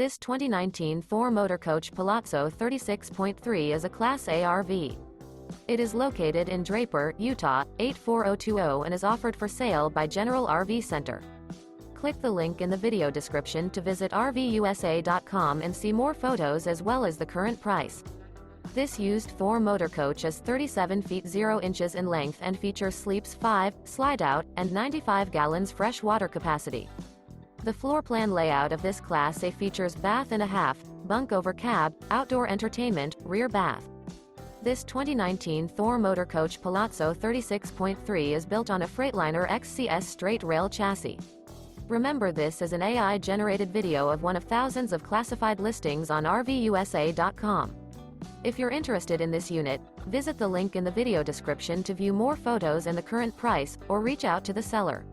This 2019 Thor Motor Coach Palazzo 36.3 is a Class A RV. It is located in Draper, Utah, 84020 and is offered for sale by General RV Center. Click the link in the video description to visit RVUSA.com and see more photos as well as the current price. This used Thor Motor Coach is 37 feet 0 inches in length and features sleeps 5, Slideout, and 95 gallons fresh water capacity. The floor plan layout of this Class A features bath and a half, bunk over cab, outdoor entertainment, rear bath. This 2019 Thor Motor Coach Palazzo 36.3 is built on a Freightliner XC-S Straight Rail chassis. Remember, this is an AI-generated video of one of thousands of classified listings on RVUSA.com. If you're interested in this unit, visit the link in the video description to view more photos and the current price, or reach out to the seller.